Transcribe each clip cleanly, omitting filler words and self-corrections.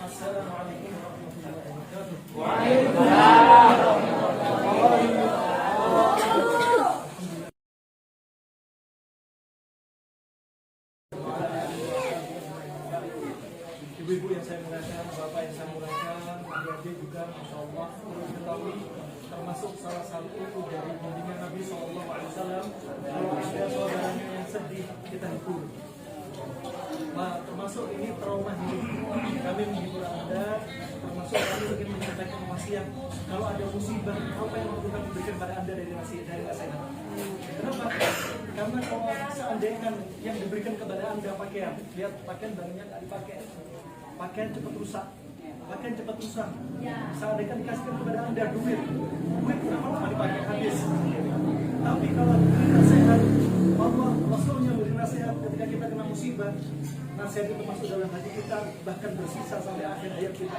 Assalamualaikum warahmatullahi wabarakatuh. Waalaikumsalam. Ibu-ibu yang saya muliakan, bapak yang saya muliakan, adik-adik juga, masya Allah, ketahui termasuk salah satu dari bimbingan Nabi SAW. Kalau ada saudaranya yang sedih, kita hibur. Nah, termasuk ini trauma hidup kami menghibur Anda, termasuk kami ingin menyampaikan wasiat. Kalau ada musibah, apa yang perlu kami berikan pada Anda dari nasihat? Kenapa? Karena kalau seandainya yang diberikan kepada Anda pakaian, lihat pakaian banyak nggak dipakai, pakaian cepat rusak. Seandainya dikasihkan kepada Anda duit lama dipakai habis. Tapi kalau beri nasihat, Allah Rasulnya beri nasihat ketika kita kena musibah, nasihat itu masuk dalam hati kita, bahkan bersisa sampai akhir hayat kita.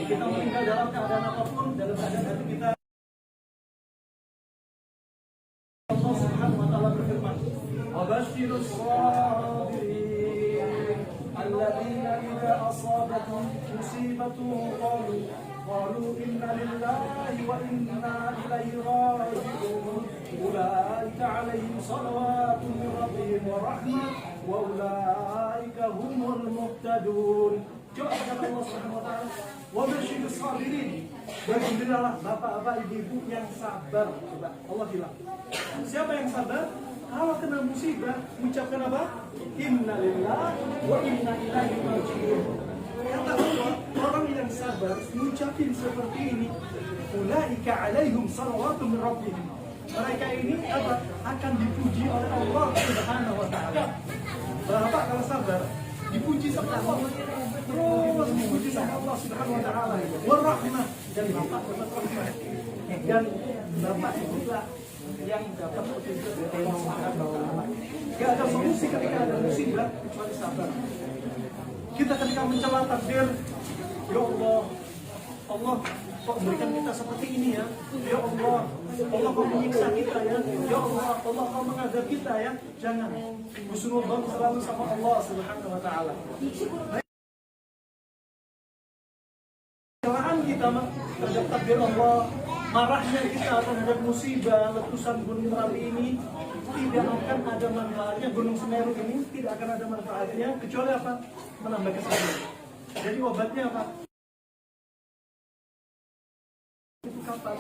Kita meninggal dalam keadaan apapun, dalam keadaan hati kita. Allah Subhanahu wa Ta'ala berfirman, "Wabashirus sabirin, alladzina idza asabatuhum musibatun qalu inna lillahi wa inna ilaihi raji'un. Ulaika 'alaihim salawatun min rabbihim wa rahmah wa ulaika humul muhtadun." Coba kata Allah Subhanahu wa Ta'ala, "Wabashirus sabirin." Bergembiralah bapak-bapak, ibu-ibu yang sabar. Coba Allah bilang, siapa yang sabar? Kalau kena musibah, ucapkan apa? Inna lillahi wa inna ilaihi raji'un. Kata Allah, orang yang sabar mengucapin seperti ini, ulaika 'alaihim salawatun min rabbihim. Mereka ini apa? Akan dipuji oleh Allah Subhanahu wa Ta'ala. Bapak kalau sabar, dipuji sama Allah, terus dipuji sama Allah Subhanahu wa Ta'ala. Warahmah, dan bapak dapat rahmat, dan bapak juga yang dapat petunjuk dari Allah Subhanahu wa Ta'ala. Gak ada solusi ketika ada musibah kecuali sabar. Kita ketika mencela takdir, ya Allah, Allah kok memberikan kita seperti ini ya? Ya Allah, Allah kok menyiksa kita ya? Ya Allah, Allah kok mengadab kita ya? Jangan. Husnuzon selalu sama Allah Subhanahu wa Ta'ala. Kesalahan kita terhadap takdir Allah, marahnya kita terhadap musibah letusan Gunung Merapi ini, tidak akan ada manfaatnya. Gunung Semeru ini tidak akan ada manfaatnya kecuali apa? Menambah kesabaran. Jadi obatnya apa? Itu kapan?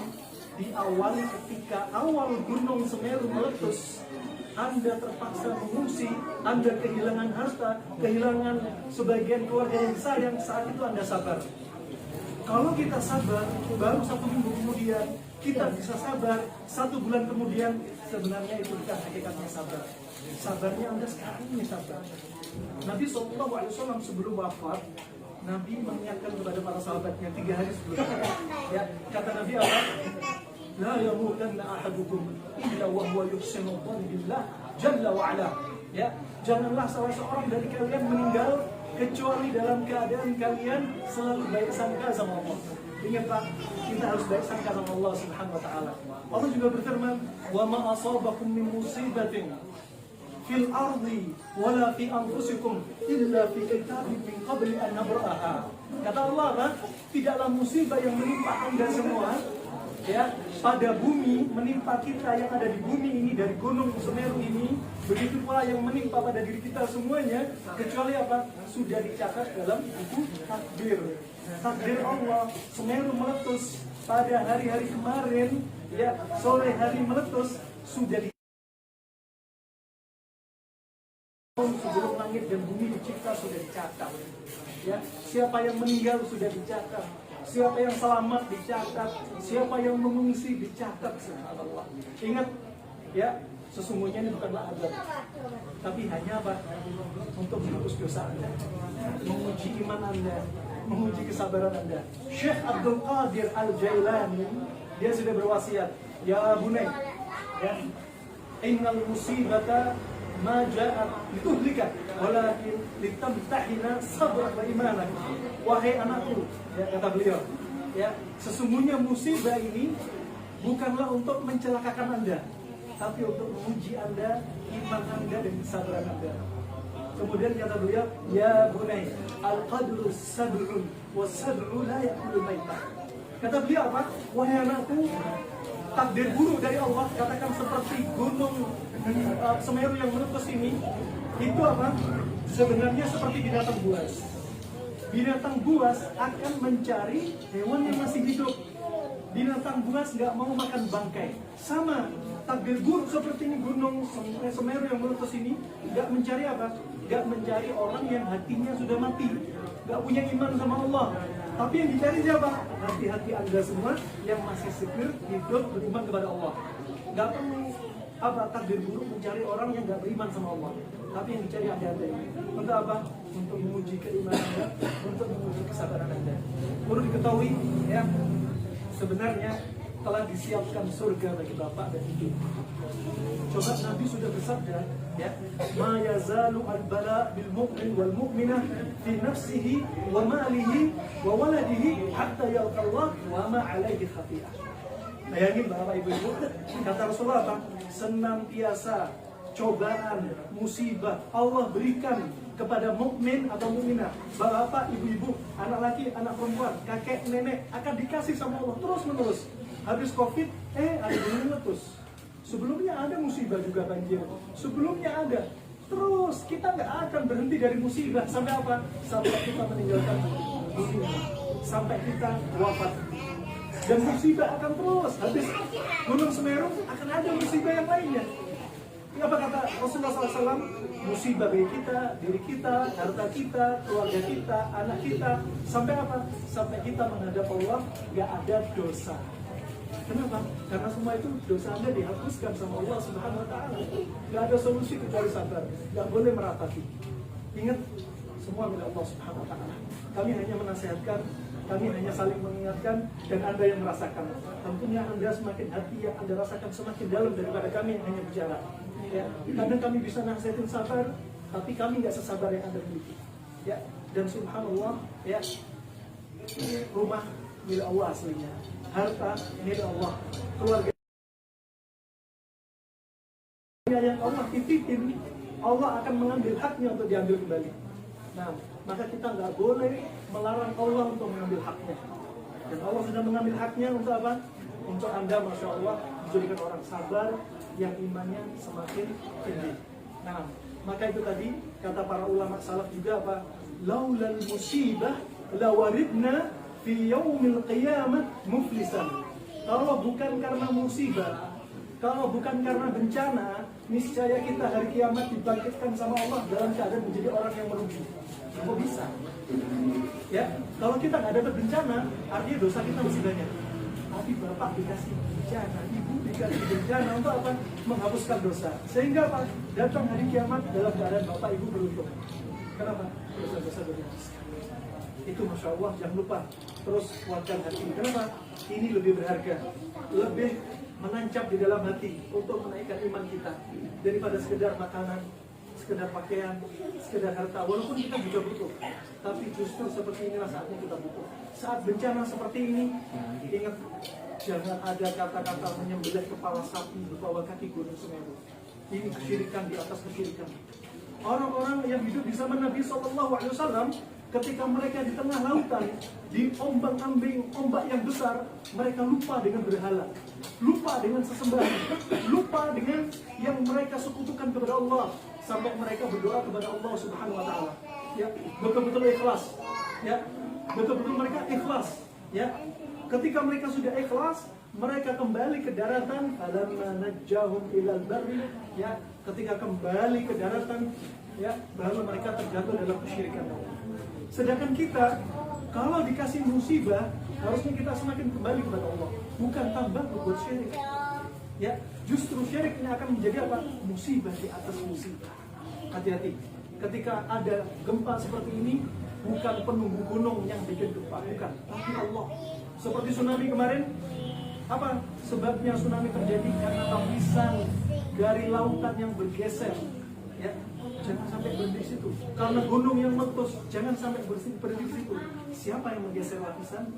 Di awal, ketika awal Gunung Semeru meletus, Anda terpaksa mengungsi, Anda kehilangan harta, kehilangan sebagian keluarga yang sayang, saat itu Anda sabar. Kalau kita sabar, baru 1 minggu kemudian, kita bisa sabar, 1 bulan kemudian, sebenarnya itu bukan hakikatnya sabar. Sabarnya Anda sekarang ini sabar. Nabi SAW sebelum wafat, Nabi mengingatkan kepada para sahabatnya 3 hari sebelumnya. Ya, kata Nabi apa? La yamutanna ahadukum illa wa huwa yuhsinu dhanna billah jalla wa ala. Ya, janganlah salah seorang dari kalian meninggal kecuali dalam keadaan kalian selalu baik sangka sama Allah. Ingat Pak, kita harus baik sangka sama Allah Subhanahu wa Ta'ala. Allah juga berfirman, "Wa ma asabakum min musibatin fil ardi wala fi anfusikum illa fi kitabin min qabli an nabra'aha." Kata Allah, Pak, tidaklah musibah yang menimpa Anda semua ya pada bumi, menimpa kita yang ada di bumi ini, dari Gunung Semeru ini, begitu pula yang menimpa pada diri kita semuanya, kecuali apa? Sudah dicatat dalam buku takdir. Takdir Allah. Semeru meletus pada hari-hari kemarin, ya sore hari meletus, sudah di sebelum langit dan bumi dicipta sudah dicatat. Ya, siapa yang meninggal sudah dicatat. Siapa yang selamat dicatat, siapa yang mengungsi dicatat. Subhanallah. Ingat ya, sesungguhnya ini bukanlah azab, tapi hanya apa? Untuk menghapus dosa Anda, menguji iman Anda, menguji kesabaran Anda. Syekh Abdul Qadir Al-Jailani, dia sudah berwasiat, ya bunai, ya, innal musibata ma ja'at lituhlika walakin litamtahina sabrak wa imanak. Wahai anakku, ya kata beliau, ya sesungguhnya musibah ini bukanlah untuk mencelakakan Anda, tapi untuk menguji Anda, iman Anda dan kesabaran Anda. Kemudian kata beliau, ya bunai, al al-qadru sab'un wa sab'u la ya'kulu maitah. Kata beliau apa? Wahai anakku, takdir buruk dari Allah, katakan seperti gunung Semeru yang meletus ini, itu apa? Sebenarnya seperti binatang buas. Binatang buas akan mencari hewan yang masih hidup. Binatang buas nggak mau makan bangkai. Sama, takdir buruk seperti ini gunung Semeru yang meletus ini, nggak mencari apa? Nggak mencari orang yang hatinya sudah mati, nggak punya iman sama Allah. Tapi yang dicari siapa? Hati-hati Anda semua yang masih seger, hidup, beriman kepada Allah. Nggak perlu apa takdir buruk mencari orang yang nggak beriman sama Allah. Tapi yang dicari Anda ini untuk apa? Untuk menguji keimanan Anda, untuk menguji kesabaran Anda. Perlu diketahui ya, sebenarnya telah disiapkan surga bagi Bapak dan Ibu. Coba Nabi sudah bersabda, ya, ma yazalu al-bala bil mu'min wal mu'minah fi nafsihi wa malihi wa waladihi hatta yalqa Allah wa ma alaihi khati'ah. Bayangin Bapak Ibu, kata Rasulullah apa? Senantiasa cobaan, musibah Allah berikan kepada mukmin atau mukminah, bapak, ibu-ibu, anak laki, anak perempuan, kakek, nenek akan dikasih sama Allah terus menerus. Habis COVID, ada gunung meletus. Sebelumnya ada musibah juga banjir. Sebelumnya ada. Terus kita nggak akan berhenti dari musibah sampai apa? Sampai kita meninggalkan dunia, sampai kita wafat. Dan musibah akan terus. Habis gunung Semeru akan ada musibah yang lainnya. Apa kata Rasulullah SAW? Musibah bagi kita, diri kita, harta kita, keluarga kita, anak kita. Sampai apa? Sampai kita menghadap Allah, nggak ada dosa. Kenapa? Karena semua itu dosa Anda dihapuskan sama Allah Subhanahu Wa Taala. Nggak ada solusi kecuali sabar. Nggak boleh meratapi. Ingat, semua milik Allah Subhanahu Wa Taala. Kami hanya menasihatkan, kami hanya saling mengingatkan, dan Anda yang merasakan. Tentunya Anda semakin hati yang Anda rasakan semakin dalam daripada kami yang hanya bicara. Ya, kadang kami bisa nasihatin sabar, tapi kami nggak sesabar yang Anda miliki. Ya, dan subhanallah, ya, ini rumah milik Allah aslinya, harta milik Allah, keluarga yang Allah titipin, Allah akan mengambil haknya untuk diambil kembali. Nah, maka kita nggak boleh melarang Allah untuk mengambil haknya. Dan Allah sudah mengambil haknya untuk apa? Untuk Anda, Masya Allah, menjadikan orang sabar yang imannya semakin tinggi. Nah, maka itu tadi kata para ulama salaf juga apa? Laulal musibah lawaridna fi yaumil qiyamah muflisan. Kalau bukan karena musibah, kalau bukan karena bencana, niscaya kita hari kiamat dibangkitkan sama Allah dalam keadaan menjadi orang yang merugi. Kok bisa? Ya, kalau kita nggak dapat bencana, artinya dosa kita masih banyak. Tapi Bapak dikasih bencana, Ibu dikasih bencana untuk apa? Menghapuskan dosa. Sehingga apa? Datang hari kiamat dalam keadaan Bapak Ibu beruntung. Kenapa? Dosa-dosa dihapuskan. Itu Masya Allah, jangan lupa terus kuatkan hati. Kenapa? Ini lebih berharga, lebih menancap di dalam hati untuk menaikkan iman kita daripada sekedar makanan, sekedar pakaian, sekedar harta. Walaupun kita juga butuh, tapi justru seperti inilah saatnya kita butuh. Saat bencana seperti ini, ingat, jangan ada kata-kata menyembelih kepala sapi di bawah kaki gunung Semeru. Ini kesyirikan di atas kesyirikan. Orang-orang yang hidup di zaman Nabi SAW, ketika mereka di tengah lautan, di ombang-ambing ombak yang besar, mereka lupa dengan berhala, lupa dengan sesembahan, lupa dengan yang mereka sekutukan kepada Allah, sampai mereka berdoa kepada Allah Subhanahu Wa Taala. Ya, betul-betul ikhlas. Ya, betul-betul mereka ikhlas. Ya, ketika mereka sudah ikhlas, mereka kembali ke daratan. Falamma najjahum ilal barri. Ya, ketika kembali ke daratan, ya, baru mereka terjatuh dalam kesyirikan. Sedangkan kita, kalau dikasih musibah, harusnya kita semakin kembali kepada Allah, bukan tambah berbuat syirik. Ya, justru syirik ini akan menjadi apa? Musibah di atas musibah. Hati-hati. Ketika ada gempa seperti ini, bukan penunggu gunung yang bikin gempa, bukan, tapi Allah. Seperti tsunami kemarin, apa sebabnya tsunami terjadi? Karena lapisan dari lautan yang bergeser. Ya, jangan sampai berhenti di situ. Karena gunung yang meletus, jangan sampai berhenti di situ. Siapa yang menggeser lapisan?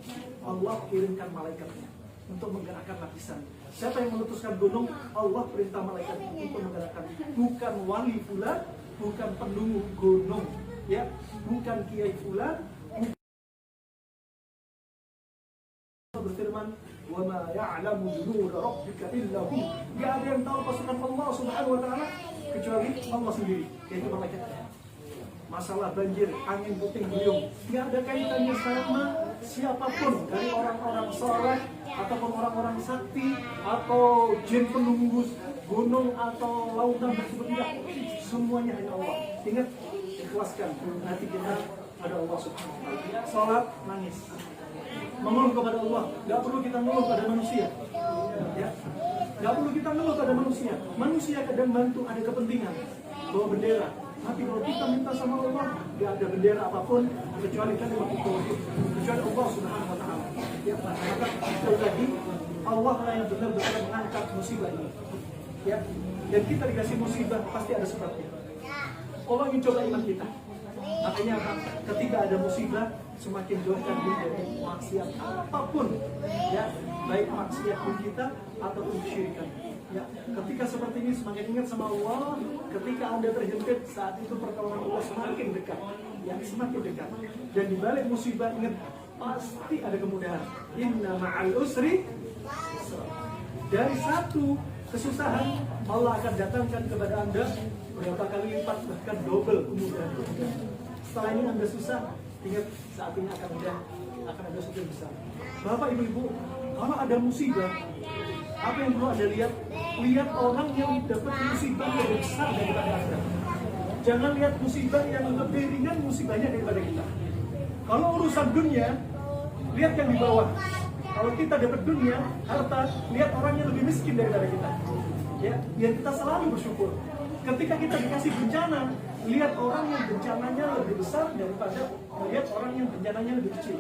Allah kirimkan malaikatnya untuk menggerakkan lapisan. Siapa yang meletuskan gunung? Allah perintah malaikat untuk menggerakkan. Bukan wali pula, bukan penunggu gunung, ya, bukan kiai fulan. Berfirman, wa ma ya'lamu junuda rabbika illa hu. Enggak ada yang tahu pasukan Allah Subhanahu wa taala kecuali Allah sendiri, yaitu malaikat. Masalah banjir, angin puting beliung, nggak ada kaitannya sama siapapun dari orang-orang soleh ataupun orang-orang sakti atau jin penunggu gunung atau lautan tersebut. Enggak, semuanya hanya Allah. Ingat, ikhlaskan hati kita pada Allah Subhanahu wa taala. Salat, nangis, mengeluh kepada Allah. Nggak perlu kita mengeluh pada manusia, ya. Nggak perlu kita mengeluh pada manusia. Manusia kadang bantu, ada kepentingan, bawa bendera. Tapi kalau kita minta sama Allah, nggak ada bendera apapun kecuali kalimat tauhid, kecuali Allah Subhanahu wa taala. Ya, maka sekali lagi Allah lah yang benar-benar mengangkat musibah ini. Ya, dan kita dikasih musibah pasti ada sebabnya. Allah ingin coba iman kita. Makanya apa? Ketika ada musibah, semakin jauhkan diri dari maksiat apapun, ya, baik maksiat pun kita ataupun kesyirikan. Ya, ketika seperti ini semakin ingat sama Allah. Ketika Anda terjepit, saat itu pertolongan Allah semakin dekat, ya, semakin dekat. Dan di balik musibah, ingat, pasti ada kemudahan. Inna ma'al usri yusra. Dari satu kesusahan, Allah akan datangkan kepada Anda berapa kali lipat, bahkan double kemudahan. Setelah ini Anda susah, ingat, saat ini akan ada sesuatu yang besar. Bapak, Ibu-ibu, kalau ada musibah, apa yang perlu Anda lihat? Lihat orang yang dapat musibah yang lebih besar daripada Anda. Jangan lihat musibah yang lebih ringan musibahnya daripada kita. Kalau urusan dunia, lihat yang di bawah. Kalau kita dapat dunia, harta, lihat orang yang lebih miskin daripada kita. Ya, biar kita selalu bersyukur. Ketika kita dikasih bencana, lihat orang yang bencananya lebih besar daripada melihat orang yang bencananya lebih kecil.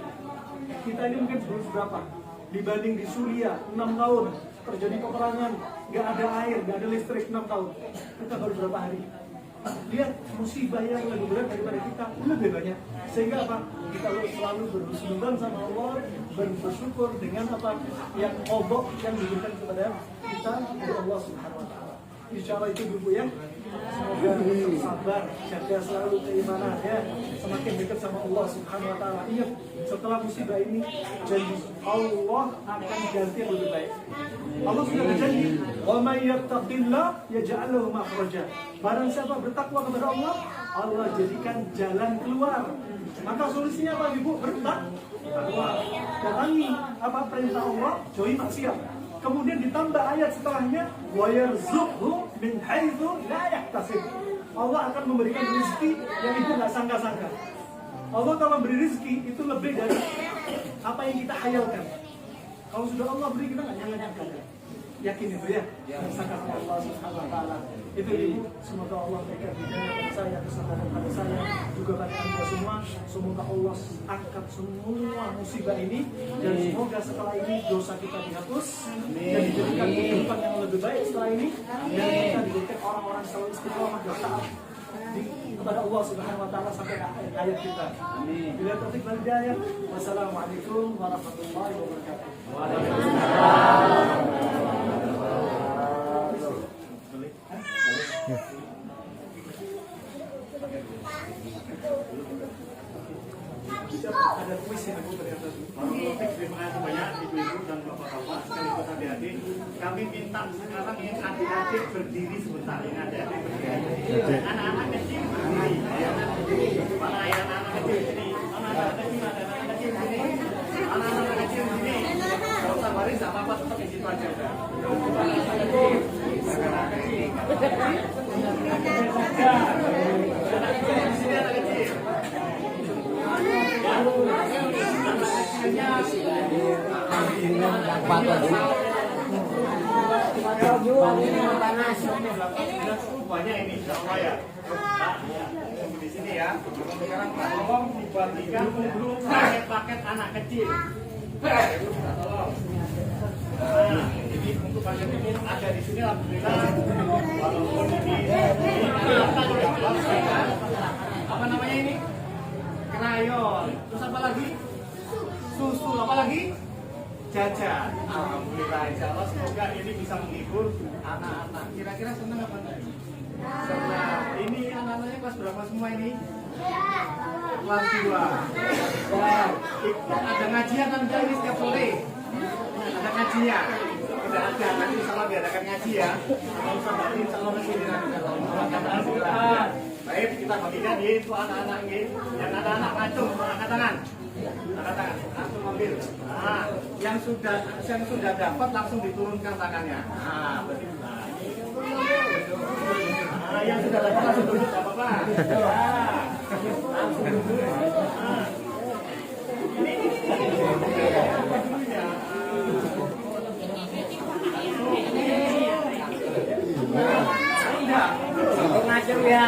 Kita ini mungkin belum seberapa. Dibanding di Suriah 6 tahun terjadi peperangan, nggak ada air, nggak ada listrik 6 tahun. Kita baru berapa hari. Lihat musibah yang lebih berat daripada kita lebih banyak. Sehingga apa? Kita selalu berhusnudzon sama Allah, bersyukur dengan apa yang obok yang diberikan kepada kita dari Allah Subhanahu wa taala. Insyaallah itu dulu ya. Semoga sabar, jaga selalu keimanan ya. Semakin dekat sama Allah Subhanahu wa taala. Ingat, setelah musibah ini janji Allah akan ganti yang lebih baik. Allah sudah berjanji, "Wa may yattaqillah yaj'al lahu makhraja." Barang siapa bertakwa kepada Allah, Allah jadikan jalan keluar. Maka solusinya apa, Ibu? Bertakwa. Datangi apa perintah Allah, jauhi maksiat. Kemudian ditambah ayat setelahnya, wa yarzuqhu min haitsu la yahtasib. Allah akan memberikan rezeki yang Ibu nggak sangka-sangka. Allah kalau memberi rezeki itu lebih dari apa yang kita hayalkan. Kalau sudah Allah beri, kita nggak nyangka-nyangka. Yakin itu ya? Bersangka sama Allah Subhanahu wa taala. Itu Ibu, semoga Allah berikan hidayah pada saya, kesabaran pada saya, juga pada Anda semua. Semoga Allah angkat semua musibah ini, dan semoga setelah ini dosa kita dihapus dan diberikan kehidupan yang lebih baik setelah ini, dan kita diberikan orang-orang selalu istiqomah dan taat kepada Allah Subhanahu wa taala sampai akhir hayat kita. Amin. Bila taufik wal hidayah. Wassalamualaikum warahmatullahi wabarakatuh. Waalaikumsalam. Ada kuis yang aku ternyata. Terima kasih banyak ibu-ibu dan bapak-bapak sekaligus adik-adik. Kami minta sekarang yang adik-adik berdiri sebentar. Yang adik-adik berdiri. Anak-anak kecil berdiri. Mana ya anak-anak kecil sini? Anak-anak kecil, anak-anak kecil sini. Anak-anak kecil sini. Kalau usah baris, apa-apa tetap di situ aja. Anak-anak kecil. Anak-anak kecil. Anak kecil di sini, anak kecil. Banyak ini insya Allah ya. Tunggu di sini ya. Sekarang tolong dibagikan paket-paket anak kecil. Tolong. Nah, ini untuk paket ini ada di sini alhamdulillah. Walaupun ini apa namanya ini? Krayon. Terus apa lagi? Susu. Apa lagi? Jajan. Alhamdulillah, insya Allah semoga ini bisa menghibur anak-anak. Kira-kira senang apa enggak? Senang. Ini anak-anaknya kelas berapa semua ini? Kelas 2. Ada ngajian kan ini setiap sore. Ada ngajinya. Tidak ada, nanti insya Allah diadakan ngaji ya. Kalau usah balik, insya Allah nanti diadakan. Baik, kita bagikan di itu anak-anak ini. Yang anak-anak macam, angkat tangan. Angkat tangan, langsung ambil. Nah, yang sudah dapat langsung diturunkan tangannya. Nah, berarti. Nah, yang sudah dapat langsung duduk, tidak apa-apa. Nah, langsung duduk. Nah. Ngajar ya,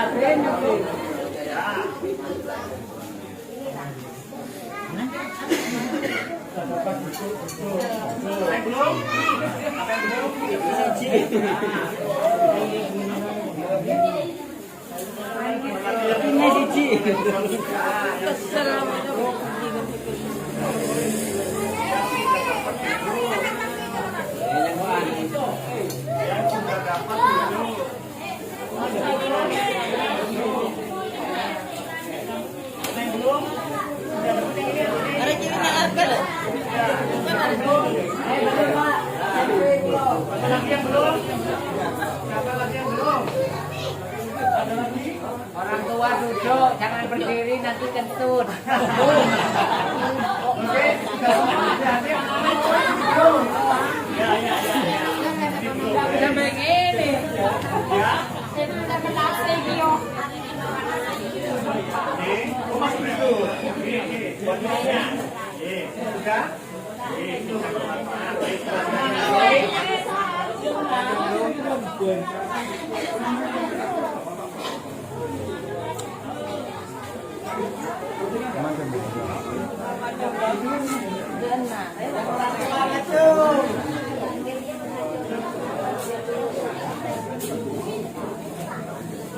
orang tua duduk, jangan berdiri nanti kentut. Udah begini.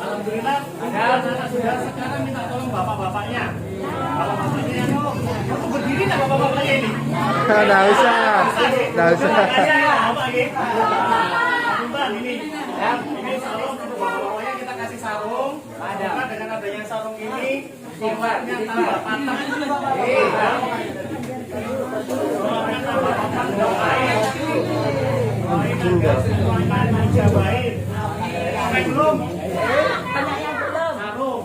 Alhamdulillah ada anak sudah sekarang minta tolong bapak-bapaknya. Bapak-bapaknya yang mau berdiri nggak bapak-bapaknya ini? Nggak usah. Bapak ini ya, ini sarung bapak-bapaknya kita kasih sarung. Ada dengan adanya sarung ini sifatnya tambah patah. Tambah patah doain. Jabain. Sampai belum? Sarung.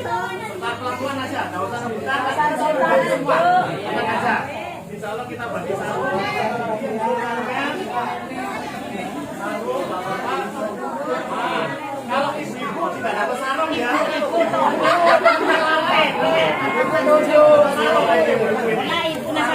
Setelah pelakuan aja, nggak usah rebutan. Semua, tenang aja. Insya Allah kita bagi sarung. Sarung, bapak. Kalau ibu tidak dapat sarung ya.